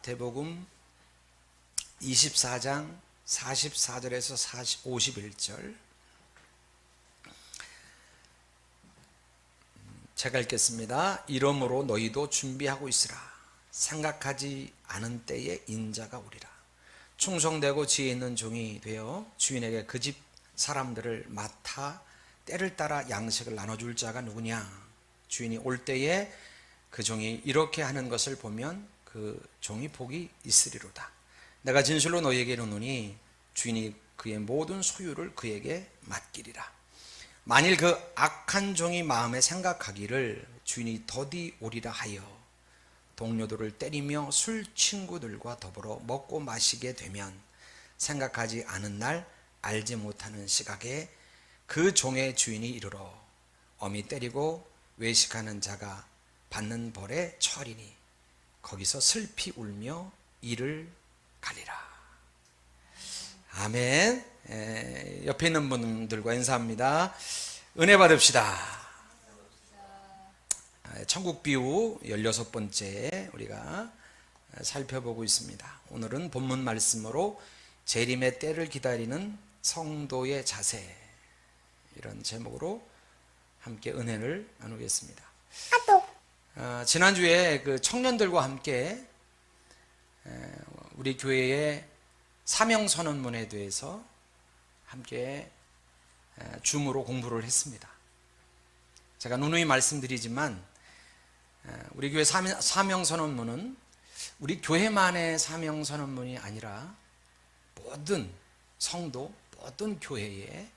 마태복음 24장 44절에서 51절 제가 읽겠습니다. 이러므로 너희도 준비하고 있으라. 생각하지 않은 때에 인자가 오리라. 충성되고 지혜 있는 종이 되어 주인에게 그 집 사람들을 맡아 때를 따라 양식을 나눠줄 자가 누구냐. 주인이 올 때에 그 종이 이렇게 하는 것을 보면 그 종이 복이 있으리로다. 내가 진실로 너희에게 이르노니 주인이 그의 모든 소유를 그에게 맡기리라. 만일 그 악한 종이 마음에 생각하기를 주인이 더디 오리라 하여 동료들을 때리며 술 친구들과 더불어 먹고 마시게 되면 생각하지 않은 날 알지 못하는 시각에 그 종의 주인이 이르러 엄히 때리고 외식하는 자가 받는 벌에 처하리니 거기서 슬피 울며 이를 가리라. 아멘. 옆에 있는 분들과 인사합니다. 은혜 받읍시다. 천국 비유 16번째 우리가 살펴보고 있습니다. 오늘은 본문 말씀으로 재림의 때를 기다리는 성도의 자세, 이런 제목으로 함께 은혜를 나누겠습니다. 지난주에 그 청년들과 함께 우리 교회의 사명선언문에 대해서 함께 줌으로 공부를 했습니다. 제가 누누이 말씀드리지만 우리 교회 사명선언문은 우리 교회만의 사명선언문이 아니라 모든 성도, 모든 교회의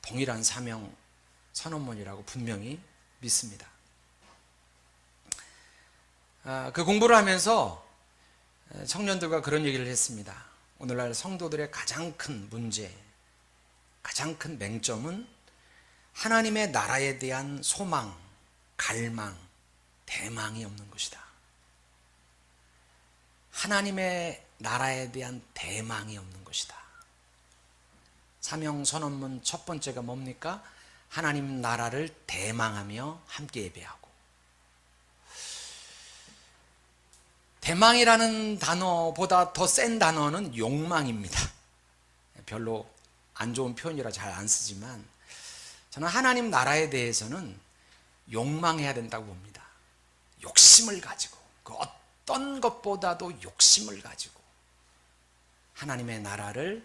동일한 사명선언문이라고 분명히 믿습니다. 그 공부를 하면서 청년들과 그런 얘기를 했습니다. 오늘날 성도들의 가장 큰 문제, 가장 큰 맹점은 하나님의 나라에 대한 소망, 갈망, 대망이 없는 것이다. 하나님의 나라에 대한 대망이 없는 것이다. 사명선언문 첫 번째가 뭡니까? 하나님 나라를 대망하며 함께 예배하고. 대망이라는 단어보다 더 센 단어는 욕망입니다. 별로 안 좋은 표현이라 잘 안 쓰지만 저는 하나님 나라에 대해서는 욕망해야 된다고 봅니다. 욕심을 가지고, 그 어떤 것보다도 욕심을 가지고 하나님의 나라를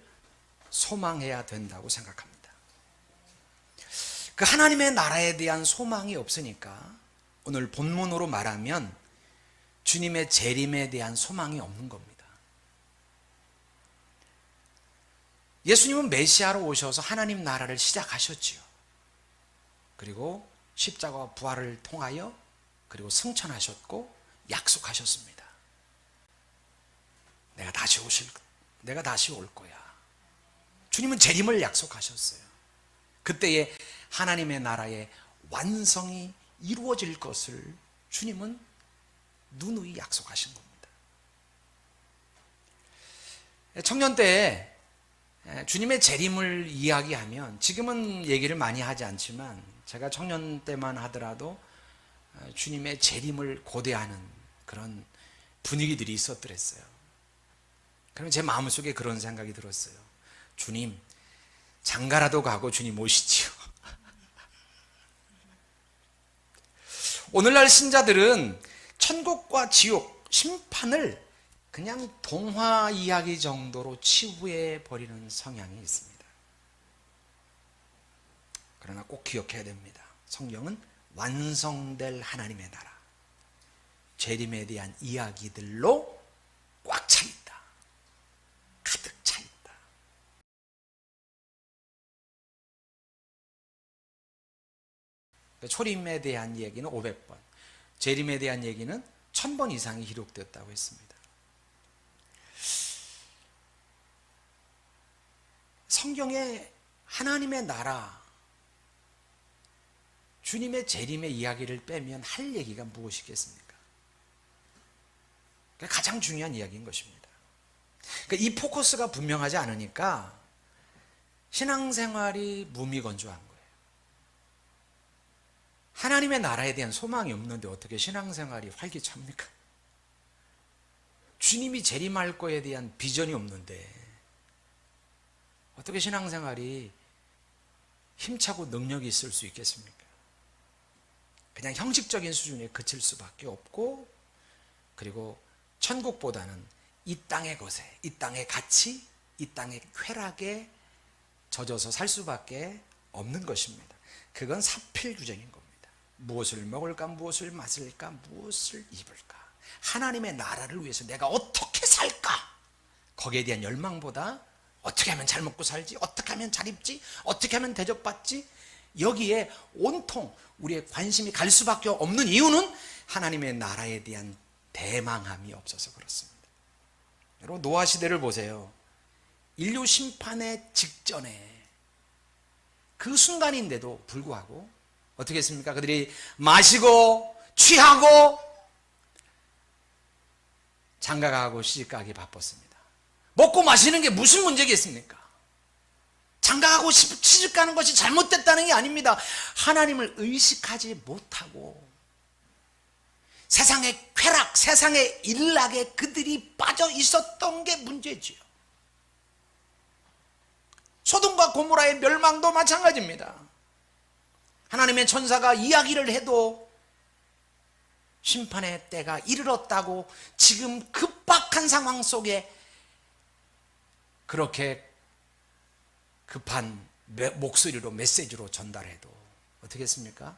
소망해야 된다고 생각합니다. 그 하나님의 나라에 대한 소망이 없으니까 오늘 본문으로 말하면 주님의 재림에 대한 소망이 없는 겁니다. 예수님은 메시아로 오셔서 하나님 나라를 시작하셨지요. 그리고 십자가와 부활을 통하여 그리고 승천하셨고 약속하셨습니다. 내가 다시 올 거야. 주님은 재림을 약속하셨어요. 그때에 하나님의 나라의 완성이 이루어질 것을 주님은 누누이 약속하신 겁니다. 청년 때 주님의 재림을 이야기하면, 지금은 얘기를 많이 하지 않지만 제가 청년 때만 하더라도 주님의 재림을 고대하는 그런 분위기들이 있었더랬어요. 그러면 제 마음속에 그런 생각이 들었어요. 주님, 장가라도 가고 주님 오시지요. 오늘날 신자들은 천국과 지옥, 심판을 그냥 동화 이야기 정도로 치부해 버리는 성향이 있습니다. 그러나 꼭 기억해야 됩니다. 성경은 완성될 하나님의 나라, 재림에 대한 이야기들로 꽉 차 있다. 가득 차 있다. 초림에 대한 얘기는 500번, 재림에 대한 얘기는 1000번 이상이 기록되었다고 했습니다. 성경에 하나님의 나라, 주님의 재림의 이야기를 빼면 할 얘기가 무엇이겠습니까? 가장 중요한 이야기인 것입니다. 이 포커스가 분명하지 않으니까 신앙생활이 무미건조한 거예요. 하나님의 나라에 대한 소망이 없는데 어떻게 신앙생활이 활기찹니까? 주님이 재림할 거에 대한 비전이 없는데 어떻게 신앙생활이 힘차고 능력이 있을 수 있겠습니까? 그냥 형식적인 수준에 그칠 수밖에 없고, 그리고 천국보다는 이 땅의 것에, 이 땅의 가치, 이 땅의 쾌락에 젖어서 살 수밖에 없는 것입니다. 그건 사필규정인 겁니다. 무엇을 먹을까, 무엇을 마실까, 무엇을 입을까, 하나님의 나라를 위해서 내가 어떻게 살까, 거기에 대한 열망보다 어떻게 하면 잘 먹고 살지, 어떻게 하면 잘 입지, 어떻게 하면 대접받지, 여기에 온통 우리의 관심이 갈 수밖에 없는 이유는 하나님의 나라에 대한 대망함이 없어서 그렇습니다. 여러분, 노아 시대를 보세요. 인류 심판의 직전에 그 순간인데도 불구하고 어떻게 했습니까? 그들이 마시고 취하고 장가가고 시집가기 바빴습니다. 먹고 마시는 게 무슨 문제겠습니까? 장가가고 시집가는 것이 잘못됐다는 게 아닙니다. 하나님을 의식하지 못하고 세상의 쾌락, 세상의 일락에 그들이 빠져 있었던 게 문제지요. 소돔과 고모라의 멸망도 마찬가지입니다. 하나님의 천사가 이야기를 해도 심판의 때가 이르렀다고 지금 급박한 상황 속에 그렇게 급한 목소리로 메시지로 전달해도 어떻게 했습니까?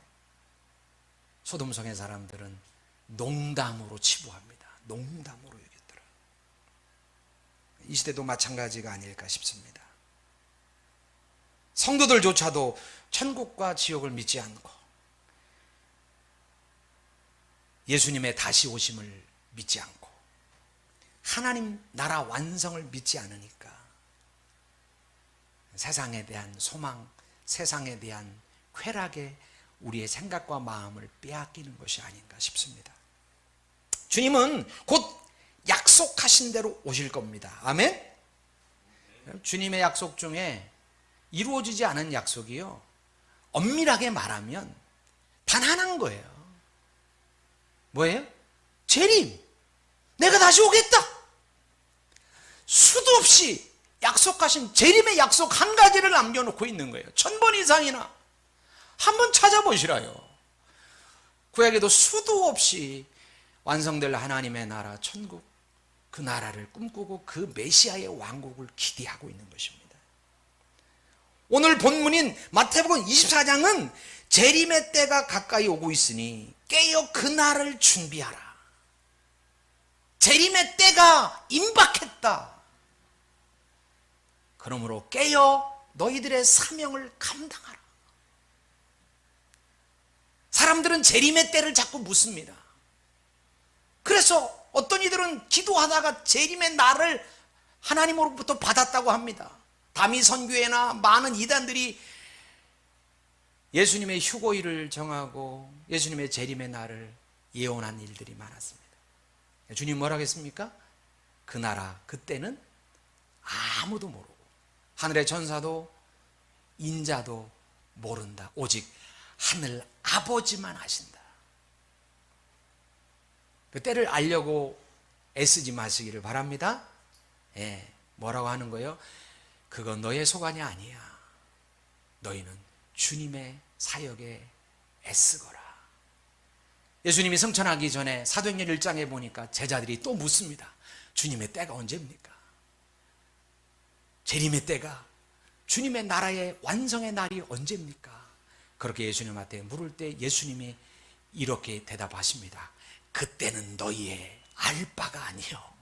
소돔성의 사람들은 농담으로 치부합니다. 농담으로 여겼더라. 이 시대도 마찬가지가 아닐까 싶습니다. 성도들조차도 천국과 지옥을 믿지 않고 예수님의 다시 오심을 믿지 않고 하나님 나라 완성을 믿지 않으니까 세상에 대한 소망, 세상에 대한 쾌락에 우리의 생각과 마음을 빼앗기는 것이 아닌가 싶습니다. 주님은 곧 약속하신 대로 오실 겁니다. 아멘? 주님의 약속 중에 이루어지지 않은 약속이요, 엄밀하게 말하면 단 하나인 거예요. 뭐예요? 재림. 내가 다시 오겠다. 수도 없이 약속하신 재림의 약속 한 가지를 남겨놓고 있는 거예요. 1000번 이상이나 한번 찾아보시라요. 구약에도 수도 없이 완성될 하나님의 나라 천국, 그 나라를 꿈꾸고 그 메시아의 왕국을 기대하고 있는 것입니다. 오늘 본문인 마태복음 24장은 재림의 때가 가까이 오고 있으니 깨어 그날을 준비하라. 재림의 때가 임박했다. 그러므로 깨어 너희들의 사명을 감당하라. 사람들은 재림의 때를 자꾸 묻습니다. 그래서 어떤 이들은 기도하다가 재림의 날을 하나님으로부터 받았다고 합니다. 다미 선교회나 많은 이단들이 예수님의 휴거일을 정하고 예수님의 재림의 날을 예언한 일들이 많았습니다. 주님 뭐라고 했습니까? 그 나라 그때는 아무도 모르고 하늘의 천사도 인자도 모른다. 오직 하늘 아버지만 아신다. 그 때를 알려고 애쓰지 마시기를 바랍니다. 예, 뭐라고 하는 거예요? 그건 너의 소관이 아니야. 너희는 주님의 사역에 애쓰거라. 예수님이 승천하기 전에 사도행전 1장에 보니까 제자들이 또 묻습니다. 주님의 때가 언제입니까? 재림의 때가, 주님의 나라의 완성의 날이 언제입니까? 그렇게 예수님한테 물을 때 예수님이 이렇게 대답하십니다. 그때는 너희의 알 바가 아니요,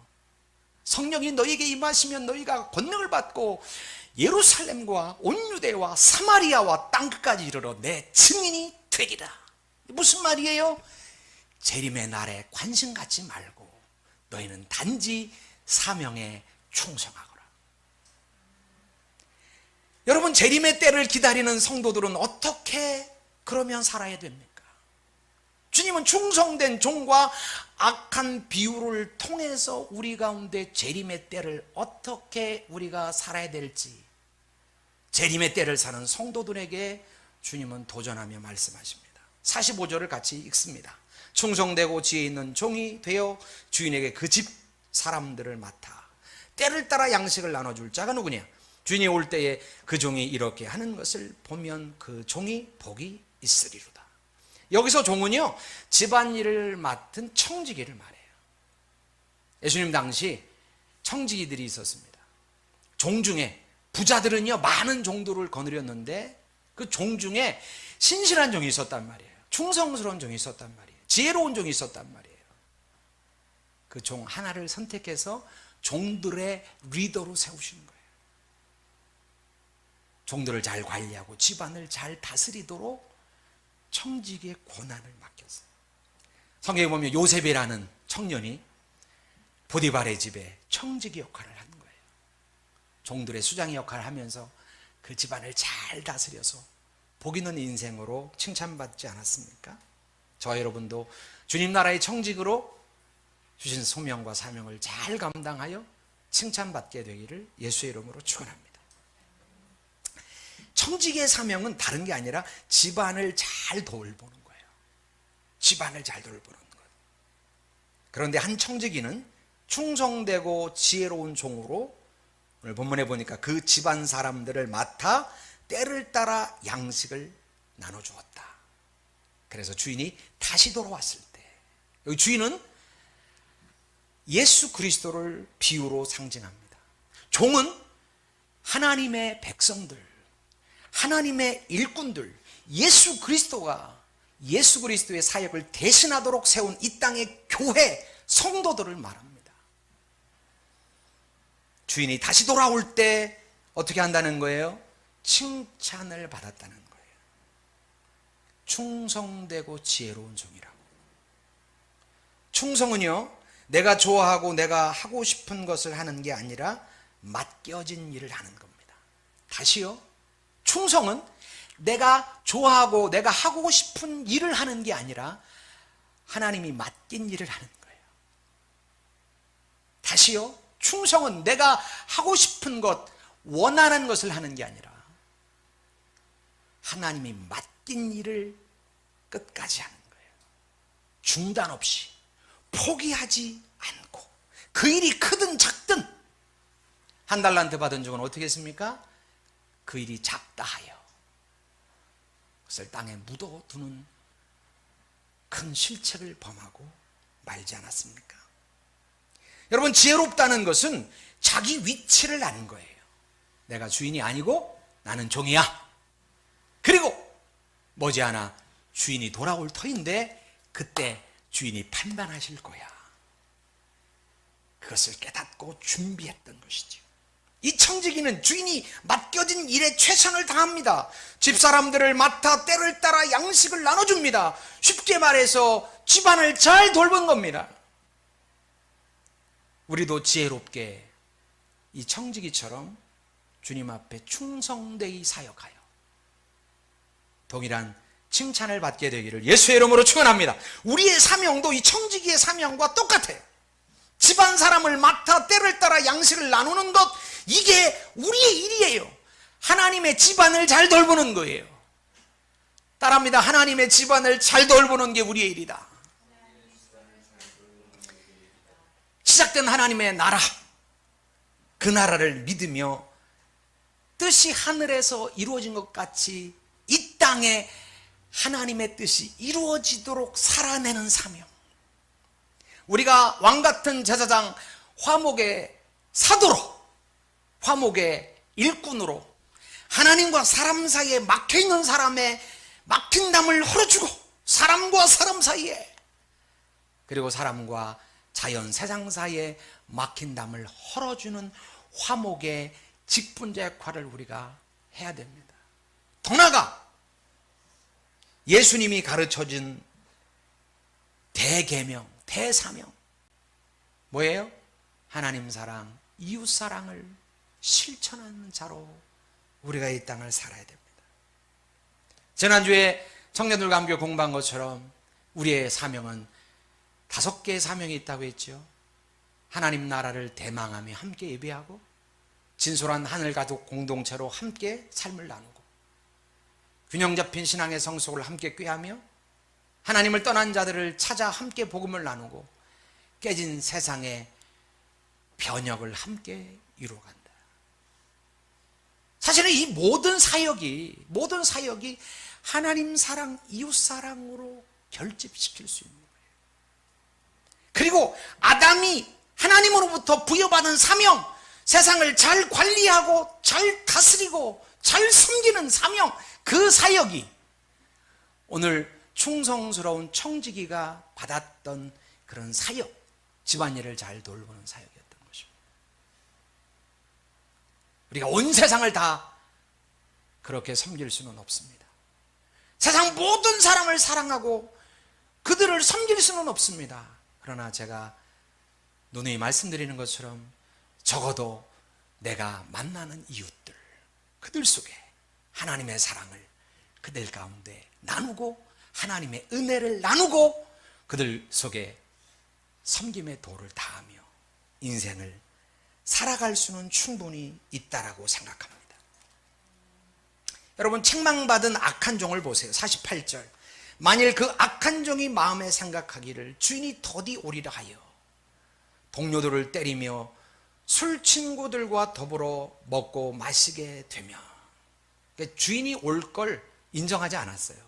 성령이 너희에게 임하시면 너희가 권능을 받고 예루살렘과 온 유대와 사마리아와 땅끝까지 이르러 내 증인이 되리라. 무슨 말이에요? 재림의 날에 관심 갖지 말고 너희는 단지 사명에 충성하거라. 여러분, 재림의 때를 기다리는 성도들은 어떻게 그러면 살아야 됩니까? 주님은 충성된 종과 악한 비유를 통해서 우리 가운데 재림의 때를 어떻게 우리가 살아야 될지, 재림의 때를 사는 성도들에게 주님은 도전하며 말씀하십니다. 45절을 같이 읽습니다. 충성되고 지혜 있는 종이 되어 주인에게 그 집 사람들을 맡아 때를 따라 양식을 나눠줄 자가 누구냐? 주인이 올 때에 그 종이 이렇게 하는 것을 보면 그 종이 복이 있으리로다. 여기서 종은요, 집안일을 맡은 청지기를 말해요. 예수님 당시 청지기들이 있었습니다. 종 중에 부자들은요, 많은 종들을 거느렸는데 그 종 중에 신실한 종이 있었단 말이에요. 충성스러운 종이 있었단 말이에요. 지혜로운 종이 있었단 말이에요. 그 종 하나를 선택해서 종들의 리더로 세우시는 거예요. 종들을 잘 관리하고 집안을 잘 다스리도록 청지기의 권한을 맡겼어요. 성경에 보면 요셉이라는 청년이 보디발의 집에 청지기 역할을 하는 거예요. 종들의 수장의 역할을 하면서 그 집안을 잘 다스려서 복 있는 인생으로 칭찬받지 않았습니까? 저와 여러분도 주님 나라의 청직으로 주신 소명과 사명을 잘 감당하여 칭찬받게 되기를 예수의 이름으로 축원합니다. 청지기의 사명은 다른 게 아니라 집안을 잘 돌보는 거예요. 집안을 잘 돌보는 것. 그런데 한 청지기는 충성되고 지혜로운 종으로 오늘 본문에 보니까 그 집안 사람들을 맡아 때를 따라 양식을 나눠주었다. 그래서 주인이 다시 돌아왔을 때, 여기 주인은 예수 그리스도를 비유로 상징합니다. 종은 하나님의 백성들, 하나님의 일꾼들, 예수 그리스도의 사역을 대신하도록 세운 이 땅의 교회 성도들을 말합니다. 주인이 다시 돌아올 때 어떻게 한다는 거예요? 칭찬을 받았다는 거예요. 충성되고 지혜로운 종이라고. 충성은요, 내가 좋아하고 내가 하고 싶은 것을 하는 게 아니라 맡겨진 일을 하는 겁니다. 다시요, 충성은 내가 좋아하고 내가 하고 싶은 일을 하는 게 아니라 하나님이 맡긴 일을 하는 거예요. 다시요, 충성은 내가 하고 싶은 것, 원하는 것을 하는 게 아니라 하나님이 맡긴 일을 끝까지 하는 거예요. 중단 없이 포기하지 않고, 그 일이 크든 작든, 한 달란트 받은 종은 어떻게 했습니까? 그 일이 작다 하여 그것을 땅에 묻어두는 큰 실책을 범하고 말지 않았습니까? 여러분, 지혜롭다는 것은 자기 위치를 아는 거예요. 내가 주인이 아니고 나는 종이야. 그리고 머지않아 주인이 돌아올 터인데 그때 주인이 판단하실 거야. 그것을 깨닫고 준비했던 것이죠. 이 청지기는 주인이 맡겨진 일에 최선을 다합니다. 집사람들을 맡아 때를 따라 양식을 나눠줍니다. 쉽게 말해서 집안을 잘 돌본 겁니다. 우리도 지혜롭게 이 청지기처럼 주님 앞에 충성되이 사역하여 동일한 칭찬을 받게 되기를 예수의 이름으로 축원합니다. 우리의 사명도 이 청지기의 사명과 똑같아요. 집안 사람을 맡아 때를 따라 양식을 나누는 것, 이게 우리의 일이에요. 하나님의 집안을 잘 돌보는 거예요. 따라합니다. 하나님의 집안을 잘 돌보는 게 우리의 일이다. 시작된 하나님의 나라, 그 나라를 믿으며 뜻이 하늘에서 이루어진 것 같이 이 땅에 하나님의 뜻이 이루어지도록 살아내는 사명. 우리가 왕같은 제사장 화목의 사도로, 화목의 일꾼으로 하나님과 사람 사이에 막혀있는 사람의 막힌 담을 헐어주고, 사람과 사람 사이에, 그리고 사람과 자연 세상 사이에 막힌 담을 헐어주는 화목의 직분자 역할을 우리가 해야 됩니다. 더 나아가 예수님이 가르쳐준 대계명, 대사명 뭐예요? 하나님 사랑, 이웃 사랑을 실천하는 자로 우리가 이 땅을 살아야 됩니다. 지난주에 청년들과 함께 공부한 것처럼 우리의 사명은 5개의 사명이 있다고 했죠. 하나님 나라를 대망하며 함께 예배하고, 진솔한 하늘 가족 공동체로 함께 삶을 나누고, 균형 잡힌 신앙의 성속을 함께 꾀하며 하나님을 떠난 자들을 찾아 함께 복음을 나누고, 깨진 세상에 변혁을 함께 이루어간다. 사실은 이 모든 사역이 하나님 사랑, 이웃 사랑으로 결집시킬 수 있는 거예요. 그리고 아담이 하나님으로부터 부여받은 사명, 세상을 잘 관리하고 잘 다스리고 잘 섬기는 사명, 그 사역이 오늘 충성스러운 청지기가 받았던 그런 사역, 집안일을 잘 돌보는 사역이었던 것입니다. 우리가 온 세상을 다 그렇게 섬길 수는 없습니다. 세상 모든 사람을 사랑하고 그들을 섬길 수는 없습니다. 그러나 제가 누누이 말씀드리는 것처럼 적어도 내가 만나는 이웃들, 그들 속에 하나님의 사랑을 그들 가운데 나누고 하나님의 은혜를 나누고 그들 속에 섬김의 도를 다하며 인생을 살아갈 수는 충분히 있다라고 생각합니다. 여러분, 책망받은 악한 종을 보세요. 48절. 만일 그 악한 종이 마음에 생각하기를 주인이 더디 오리라 하여 동료들을 때리며 술 친구들과 더불어 먹고 마시게 되며, 그러니까 주인이 올 걸 인정하지 않았어요.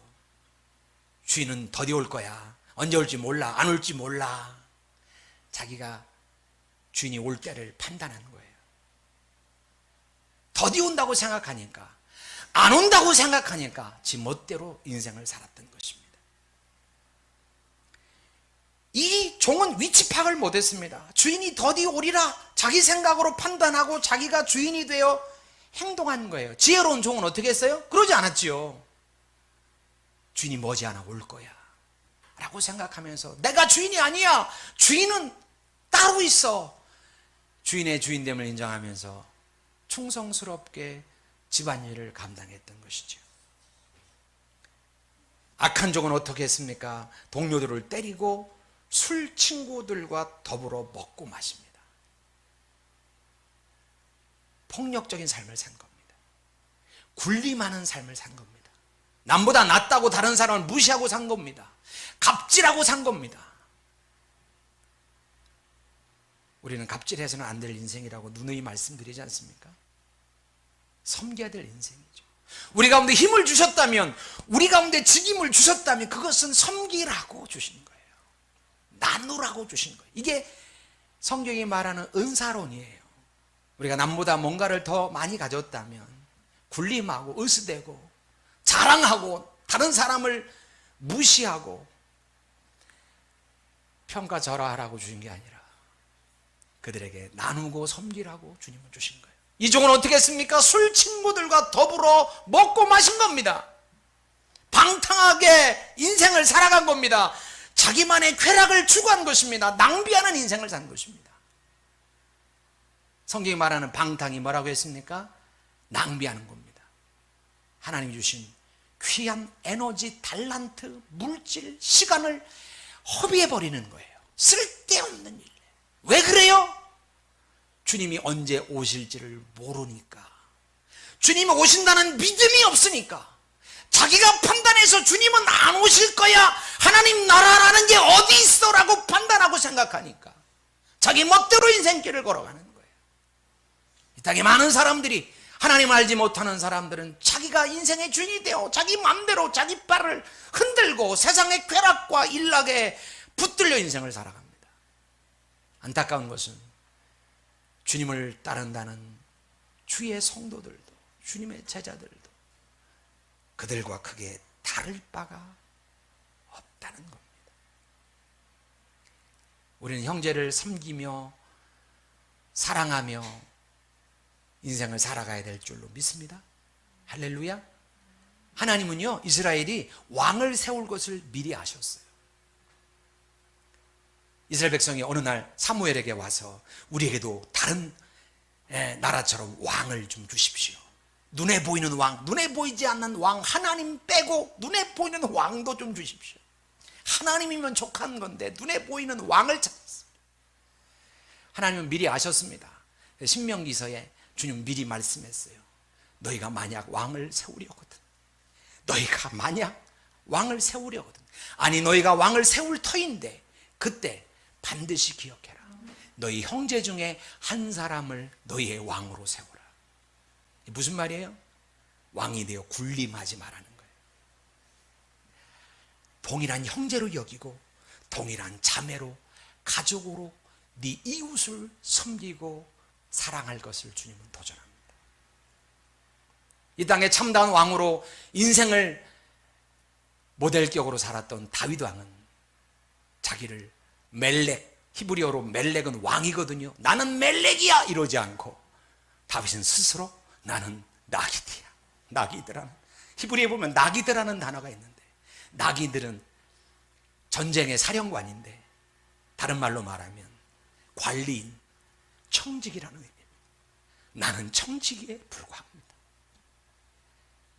주인은 더디 올 거야. 언제 올지 몰라. 안 올지 몰라. 자기가 주인이 올 때를 판단하는 거예요. 더디 온다고 생각하니까, 안 온다고 생각하니까 지 멋대로 인생을 살았던 것입니다. 이 종은 위치 파악을 못했습니다. 주인이 더디 오리라 자기 생각으로 판단하고 자기가 주인이 되어 행동한 거예요. 지혜로운 종은 어떻게 했어요? 그러지 않았지요. 주인이 머지않아 올 거야 라고 생각하면서 내가 주인이 아니야, 주인은 따로 있어, 주인의 주인됨을 인정하면서 충성스럽게 집안일을 감당했던 것이죠. 악한 종은 어떻게 했습니까? 동료들을 때리고 술 친구들과 더불어 먹고 마십니다. 폭력적인 삶을 산 겁니다. 군림하는 삶을 산 겁니다. 남보다 낫다고 다른 사람을 무시하고 산 겁니다. 갑질하고 산 겁니다. 우리는 갑질해서는 안 될 인생이라고 누누이 말씀드리지 않습니까? 섬겨야 될 인생이죠. 우리 가운데 힘을 주셨다면, 우리 가운데 직임을 주셨다면 그것은 섬기라고 주신 거예요. 나누라고 주신 거예요. 이게 성경이 말하는 은사론이에요. 우리가 남보다 뭔가를 더 많이 가졌다면 군림하고 으스대고 자랑하고 다른 사람을 무시하고 평가절하하라고 주신 게 아니라 그들에게 나누고 섬기라고 주님은 주신 거예요. 이 종은 어떻게 했습니까? 술 친구들과 더불어 먹고 마신 겁니다. 방탕하게 인생을 살아간 겁니다. 자기만의 쾌락을 추구한 것입니다. 낭비하는 인생을 산 것입니다. 성경이 말하는 방탕이 뭐라고 했습니까? 낭비하는 겁니다. 하나님이 주신 귀한 에너지, 달란트, 물질, 시간을 허비해버리는 거예요. 쓸데없는 일. 왜 그래요? 주님이 언제 오실지를 모르니까, 주님이 오신다는 믿음이 없으니까, 자기가 판단해서 주님은 안 오실 거야, 하나님 나라라는 게 어디 있어 라고 판단하고 생각하니까 자기 멋대로 인생길을 걸어가는 거예요. 이 땅에 많은 사람들이, 하나님 알지 못하는 사람들은 자기가 인생의 주인이 되어 자기 맘대로 자기 발을 흔들고 세상의 쾌락과 일락에 붙들려 인생을 살아갑니다. 안타까운 것은 주님을 따른다는 주의 성도들도, 주님의 제자들도 그들과 크게 다를 바가 없다는 겁니다. 우리는 형제를 섬기며 사랑하며 인생을 살아가야 될 줄로 믿습니다. 할렐루야. 하나님은요, 이스라엘이 왕을 세울 것을 미리 아셨어요. 이스라엘 백성이 어느 날 사무엘에게 와서 우리에게도 다른 나라처럼 왕을 좀 주십시오. 눈에 보이는 왕, 눈에 보이지 않는 왕 하나님 빼고 눈에 보이는 왕도 좀 주십시오. 하나님이면 족한 건데 눈에 보이는 왕을 찾았습니다. 하나님은 미리 아셨습니다. 신명기서에 주님 미리 말씀했어요. 너희가 만약 왕을 세우려거든, 너희가 만약 왕을 세우려거든, 아니 너희가 왕을 세울 터인데 그때 반드시 기억해라. 너희 형제 중에 한 사람을 너희의 왕으로 세우라. 무슨 말이에요? 왕이 되어 군림하지 말라는 거예요. 동일한 형제로 여기고 동일한 자매로 가족으로 네 이웃을 섬기고 사랑할 것을 주님은 도전합니다. 이 땅에 참다운 왕으로 인생을 모델격으로 살았던 다윗 왕은 자기를 멜렉, 히브리어로 멜렉은 왕이거든요. 나는 멜렉이야 이러지 않고 다윗은 스스로 나는 나기드야. 나기드라는, 히브리어에 보면 나기드라는 단어가 있는데, 나기들은 전쟁의 사령관인데 다른 말로 말하면 관리인, 청직이라는 의미입니다. 나는 청직에 불과합니다.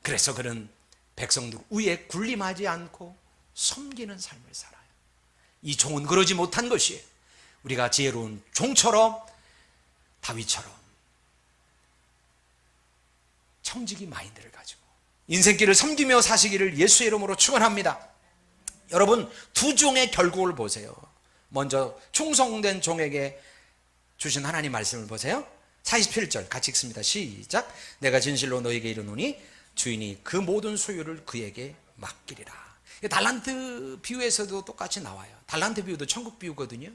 그래서 그는 백성들 위에 군림하지 않고 섬기는 삶을 살아요. 이 종은 그러지 못한 것이에요. 우리가 지혜로운 종처럼 다윗처럼 청지기 마인드를 가지고 인생길을 섬기며 사시기를 예수의 이름으로 축원합니다. 여러분, 두 종의 결국을 보세요. 먼저 충성된 종에게 주신 하나님 말씀을 보세요. 47절 같이 읽습니다. 시작. 내가 진실로 너에게 이르노니 주인이 그 모든 소유를 그에게 맡기리라. 달란트 비유에서도 똑같이 나와요. 달란트 비유도 천국 비유거든요.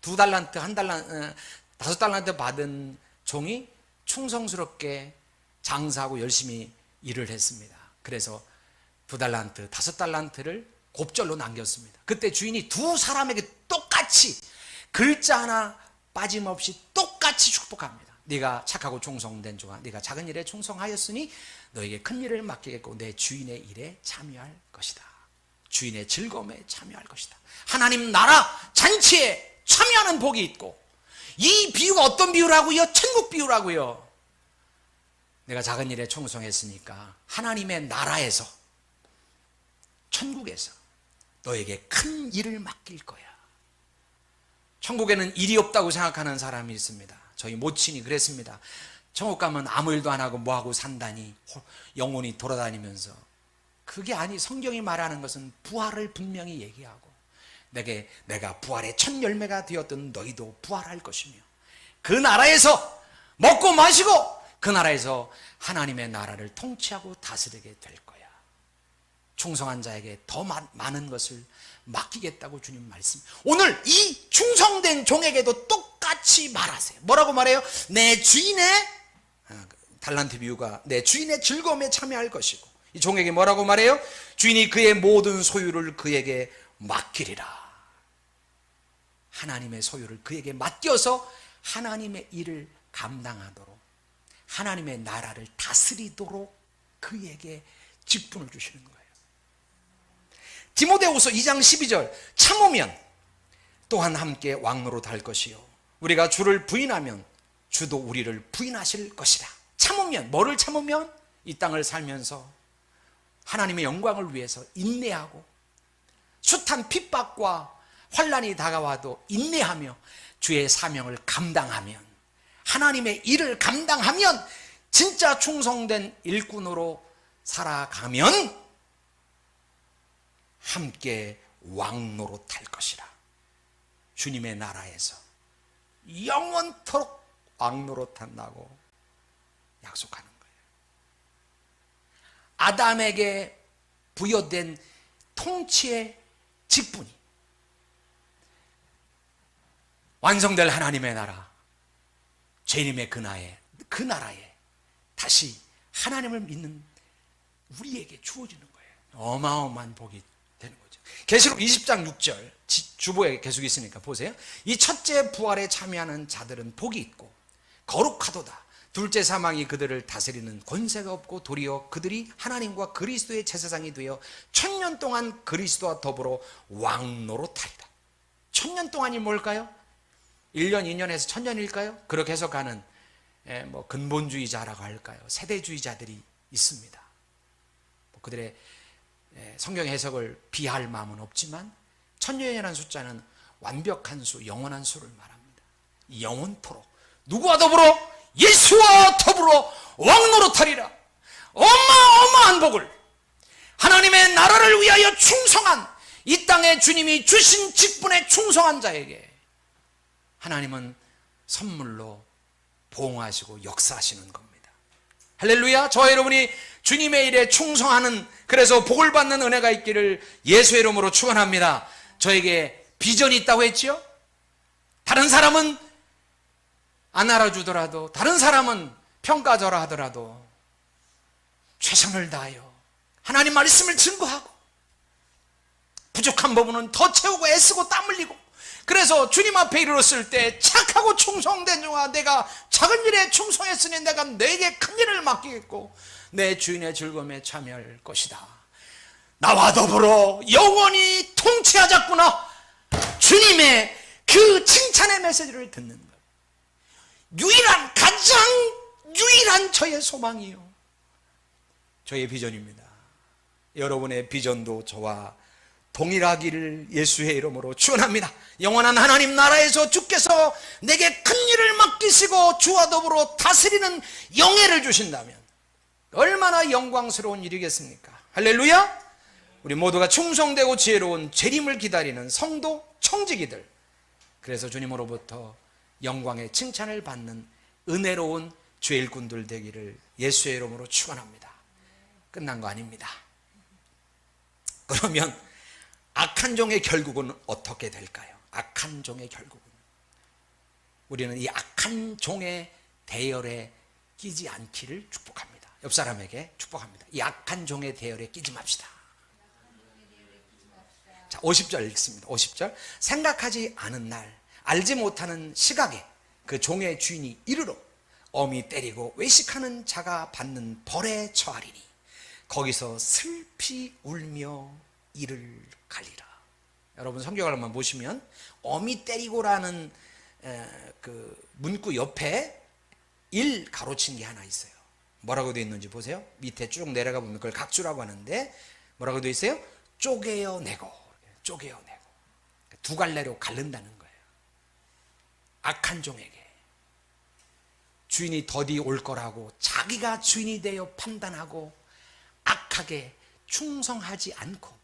2달란트, 1달란트, 5달란트 받은 종이 충성스럽게 장사하고 열심히 일을 했습니다. 그래서 2달란트, 5달란트를 곱절로 남겼습니다. 그때 주인이 두 사람에게 똑같이 글자 하나 빠짐없이 똑같이 축복합니다. 네가 착하고 충성된 종아, 네가 작은 일에 충성하였으니 너에게 큰 일을 맡기겠고 내 주인의 일에 참여할 것이다. 주인의 즐거움에 참여할 것이다. 하나님 나라 잔치에 참여하는 복이 있고, 이 비유가 어떤 비유라고요? 천국 비유라고요. 내가 작은 일에 충성했으니까 하나님의 나라에서, 천국에서 너에게 큰 일을 맡길 거야. 천국에는 일이 없다고 생각하는 사람이 있습니다. 저희 모친이 그랬습니다. 천국 가면 아무 일도 안 하고 뭐하고 산다니, 영혼이 돌아다니면서. 그게 아니, 성경이 말하는 것은 부활을 분명히 얘기하고, 내가 부활의 첫 열매가 되었던 너희도 부활할 것이며, 그 나라에서 먹고 마시고 그 나라에서 하나님의 나라를 통치하고 다스리게 될 거야. 충성한 자에게 더 많은 것을 맡기겠다고 주님 말씀. 오늘 이 충성된 종에게도 똑같이 말하세요. 뭐라고 말해요? 내 주인의, 달란트 비유가 내 주인의 즐거움에 참여할 것이고, 이 종에게 뭐라고 말해요? 주인이 그의 모든 소유를 그에게 맡기리라. 하나님의 소유를 그에게 맡겨서 하나님의 일을 감당하도록, 하나님의 나라를 다스리도록 그에게 직분을 주시는 거예요. 디모데후서 2장 12절, 참으면 또한 함께 왕노릇 할 것이요 우리가 주를 부인하면 주도 우리를 부인하실 것이라. 참으면, 뭐를 참으면? 이 땅을 살면서 하나님의 영광을 위해서 인내하고, 숱한 핍박과 환난이 다가와도 인내하며 주의 사명을 감당하면, 하나님의 일을 감당하면, 진짜 충성된 일꾼으로 살아가면 함께 왕노릇할 것이라. 주님의 나라에서 영원토록 왕노릇한다고 약속하는 거예요. 아담에게 부여된 통치의 직분이 완성될 하나님의 나라, 죄인의 그 나라에 다시 하나님을 믿는 우리에게 주어지는 거예요. 어마어마한 복이 되는 거죠. 계시록 20장 6절, 주보에 계속 있으니까 보세요. 이 첫째 부활에 참여하는 자들은 복이 있고 거룩하도다. 둘째 사망이 그들을 다스리는 권세가 없고 도리어 그들이 하나님과 그리스도의 제사장이 되어 1000년 동안 그리스도와 더불어 왕노릇하리라. 1000년 동안이 뭘까요? 1년, 2년에서 1000년일까요? 그렇게 해석하는 근본주의자라고 할까요? 세대주의자들이 있습니다. 그들의 성경 해석을 비하할 마음은 없지만 1000년이라는 숫자는 완벽한 수, 영원한 수를 말합니다. 영원토록 누구와 더불어? 예수와 더불어 왕노릇하리라. 어마어마한 복을, 하나님의 나라를 위하여 충성한, 이 땅에 주님이 주신 직분에 충성한 자에게 하나님은 선물로 보응하시고 역사하시는 겁니다. 할렐루야. 저와 여러분이 주님의 일에 충성하는, 그래서 복을 받는 은혜가 있기를 예수의 이름으로 축원합니다. 저에게 비전이 있다고 했죠. 다른 사람은 안 알아주더라도, 다른 사람은 평가절하 하더라도 최선을 다하여 하나님 말씀을 증거하고 부족한 부분은 더 채우고 애쓰고 땀 흘리고, 그래서 주님 앞에 이르렀을 때 착하고 충성된 종아, 내가 작은 일에 충성했으니 내가 너에게 큰 일을 맡기겠고 내 주인의 즐거움에 참여할 것이다. 나와 더불어 영원히 통치하자꾸나. 주님의 그 칭찬의 메시지를 듣는 것, 가장 유일한 저의 소망이요, 저의 비전입니다. 여러분의 비전도 저와 동일하기를 예수의 이름으로 축원합니다. 영원한 하나님 나라에서 주께서 내게 큰 일을 맡기시고 주와 더불어 다스리는 영예를 주신다면 얼마나 영광스러운 일이겠습니까? 할렐루야. 우리 모두가 충성되고 지혜로운 재림을 기다리는 성도 청지기들, 그래서 주님으로부터 영광의 칭찬을 받는 은혜로운 주의 일꾼들 되기를 예수의 이름으로 축원합니다. 끝난 거 아닙니다. 그러면 악한 종의 결국은 어떻게 될까요? 악한 종의 결국은, 우리는 이 악한 종의 대열에 끼지 않기를 축복합니다. 옆 사람에게 축복합니다. 이 악한 종의 대열에 끼지 맙시다. 자, 50절 읽습니다. 50절. 생각하지 않은 날, 알지 못하는 시각에 그 종의 주인이 이르러 엄히 때리고 외식하는 자가 받는 벌에 처하리니 거기서 슬피 울며 이를 갈리라. 여러분 성경을 한번 보시면 엄히 때리고라는 그 문구 옆에 일 가로친 게 하나 있어요. 뭐라고 되어 있는지 보세요. 밑에 쭉 내려가 보면 그걸 각주라고 하는데 뭐라고 되어 있어요? 쪼개어내고, 쪼개어내고, 두 갈래로 갈른다는 거예요. 악한 종에게 주인이 더디 올 거라고 자기가 주인이 되어 판단하고 악하게 충성하지 않고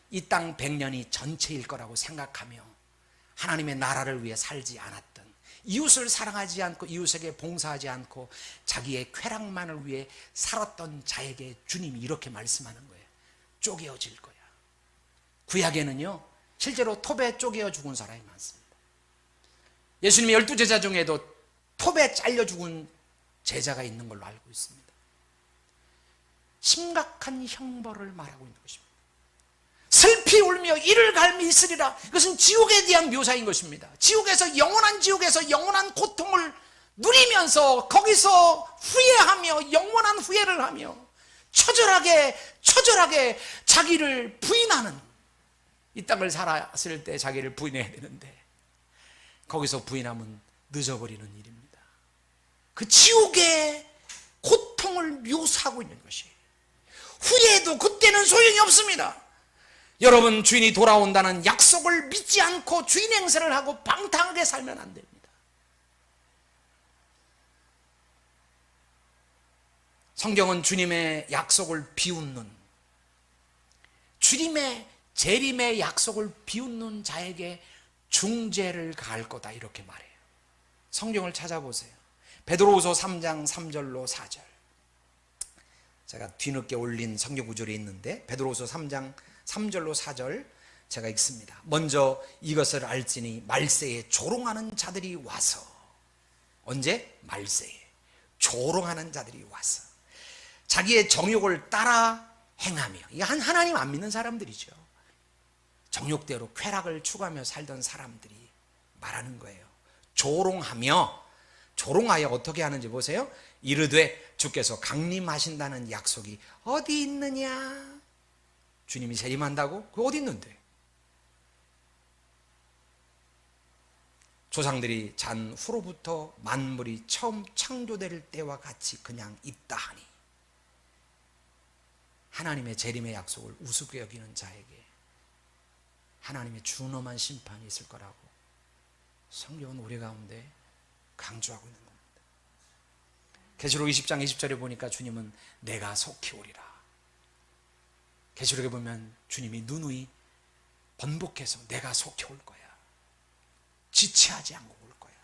이 땅 100년이 전체일 거라고 생각하며 하나님의 나라를 위해 살지 않았던, 이웃을 사랑하지 않고 이웃에게 봉사하지 않고 자기의 쾌락만을 위해 살았던 자에게 주님이 이렇게 말씀하는 거예요. 쪼개어질 거야. 구약에는요 실제로 톱에 쪼개어 죽은 사람이 많습니다. 예수님의 12제자 중에도 톱에 잘려 죽은 제자가 있는 걸로 알고 있습니다. 심각한 형벌을 말하고 있는 것입니다. 슬피 울며 이를 갈미 있으리라. 이것은 지옥에 대한 묘사인 것입니다. 지옥에서, 영원한 지옥에서 영원한 고통을 누리면서 거기서 후회하며 영원한 후회를 하며 처절하게 자기를 부인하는, 이 땅을 살았을 때 자기를 부인해야 되는데 거기서 부인하면 늦어버리는 일입니다. 그 지옥의 고통을 묘사하고 있는 것이에요. 후회해도 그때는 소용이 없습니다. 여러분, 주인이 돌아온다는 약속을 믿지 않고 주인 행세를 하고 방탕하게 살면 안 됩니다. 성경은 주님의 약속을 비웃는, 주님의 재림의 약속을 비웃는 자에게 중죄를 가할 거다, 이렇게 말해요. 성경을 찾아보세요. 베드로후서 3장 3절로 4절. 제가 뒤늦게 올린 성경 구절이 있는데 베드로후서 3장 3절로 4절 제가 읽습니다. 먼저 이것을 알지니 말세에 조롱하는 자들이 와서, 언제? 말세에 조롱하는 자들이 와서 자기의 정욕을 따라 행하며, 이게 하나님 안 믿는 사람들이죠. 정욕대로 쾌락을 추구하며 살던 사람들이 말하는 거예요. 조롱하여 어떻게 하는지 보세요. 이르되 주께서 강림하신다는 약속이 어디 있느냐? 주님이 재림한다고? 그거 어디 있는데? 조상들이 잔 후로부터 만물이 처음 창조될 때와 같이 그냥 있다 하니, 하나님의 재림의 약속을 우습게 여기는 자에게 하나님의 준엄한 심판이 있을 거라고 성경은 우리 가운데 강조하고 있는 겁니다. 계시록 20장 20절에 보니까 주님은 내가 속히 오리라. 계시록에 보면 주님이 누누이 번복해서 내가 속히 올 거야, 지체하지 않고 올 거야,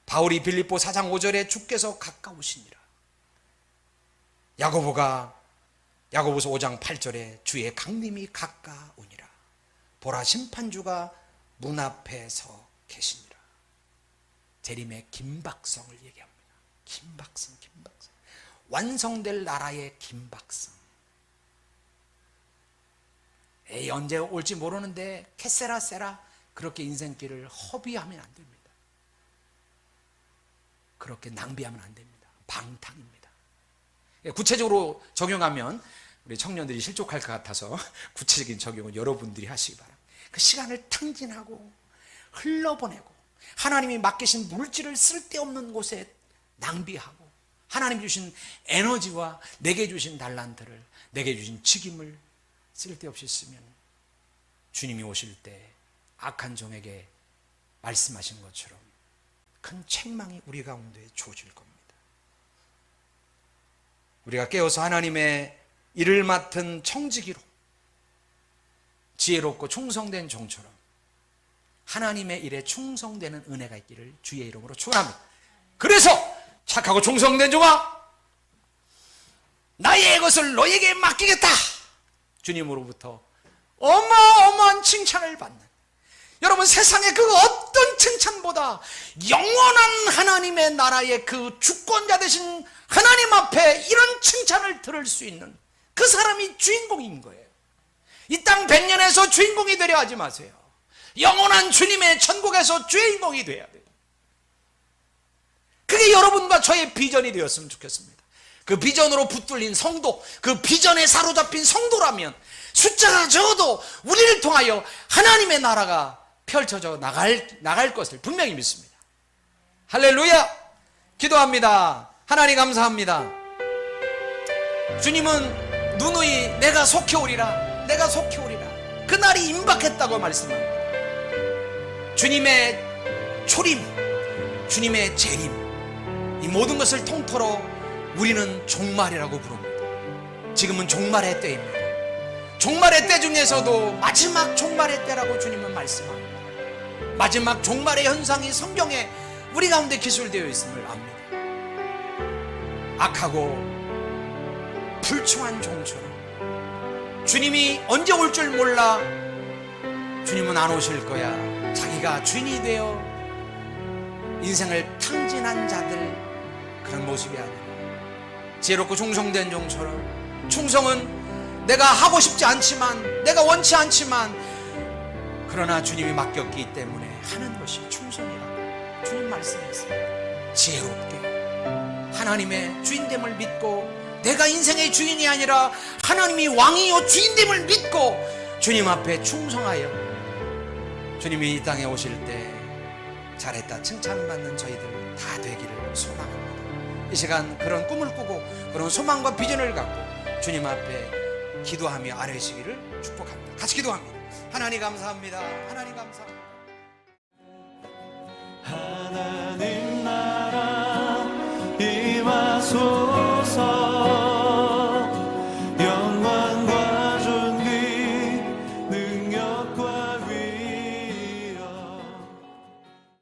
바울이 빌립보 4장 5절에 주께서 가까우시니라. 야고보서 5장 8절에 주의 강림이 가까우니라. 보라 심판주가 문 앞에 서 계시니라. 재림의 긴박성을 얘기합니다. 긴박성. 완성될 나라의 긴박성. 언제 올지 모르는데 캐세라세라 그렇게 인생길을 허비하면 안 됩니다. 그렇게 낭비하면 안 됩니다. 방탕입니다. 구체적으로 적용하면 우리 청년들이 실족할 것 같아서 구체적인 적용은 여러분들이 하시기 바랍니다. 그 시간을 탕진하고 흘러보내고 하나님이 맡기신 물질을 쓸데없는 곳에 낭비하고 하나님 주신 에너지와 내게 주신 달란트를, 내게 주신 직임을 쓸데없이 쓰면 주님이 오실 때 악한 종에게 말씀하신 것처럼 큰 책망이 우리 가운데 주어질 겁니다. 우리가 깨어서 하나님의 일을 맡은 청지기로 지혜롭고 충성된 종처럼 하나님의 일에 충성되는 은혜가 있기를 주의 이름으로 축원합니다. 그래서 착하고 충성된 종아, 나의 것을 너에게 맡기겠다. 주님으로부터 어마어마한 칭찬을 받는, 여러분 세상의 그 어떤 칭찬보다 영원한 하나님의 나라의 그 주권자 되신 하나님 앞에 이런 칭찬을 들을 수 있는 그 사람이 주인공인 거예요. 이 땅 100년에서 주인공이 되려 하지 마세요. 영원한 주님의 천국에서 주인공이 되어야 돼요. 그게 여러분과 저의 비전이 되었으면 좋겠습니다. 그 비전으로 붙들린 성도, 그 비전에 사로잡힌 성도라면 숫자가 적어도 우리를 통하여 하나님의 나라가 펼쳐져 나갈 것을 분명히 믿습니다. 할렐루야! 기도합니다. 하나님 감사합니다. 주님은 누누이 내가 속히 오리라, 내가 속히 오리라. 그날이 임박했다고 말씀합니다. 주님의 초림, 주님의 재림, 이 모든 것을 통틀어 우리는 종말이라고 부릅니다. 지금은 종말의 때입니다. 종말의 때 중에서도 마지막 종말의 때라고 주님은 말씀합니다. 마지막 종말의 현상이 성경에 우리 가운데 기술되어 있음을 압니다. 악하고 불충한 종처럼 주님이 언제 올 줄 몰라 주님은 안 오실 거야. 자기가 주인이 되어 인생을 탕진한 자들, 그런 모습이 아니라 지혜롭고 충성된 종처럼, 충성은 내가 하고 싶지 않지만, 내가 원치 않지만, 그러나 주님이 맡겼기 때문에 하는 것이 충성이라고 주님 말씀했습니다. 지혜롭게 하나님의 주인됨을 믿고, 내가 인생의 주인이 아니라 하나님이 왕이요 주인됨을 믿고 주님 앞에 충성하여 주님이 이 땅에 오실 때 잘했다 칭찬받는 저희들 다 되기를 소망합니다. 이 시간 그런 꿈을 꾸고 그런 소망과 비전을 갖고 주님 앞에 기도하며 아뢰시기를 축복합니다. 같이 기도합니다. 하나님 감사합니다. 하나님 감사합니다.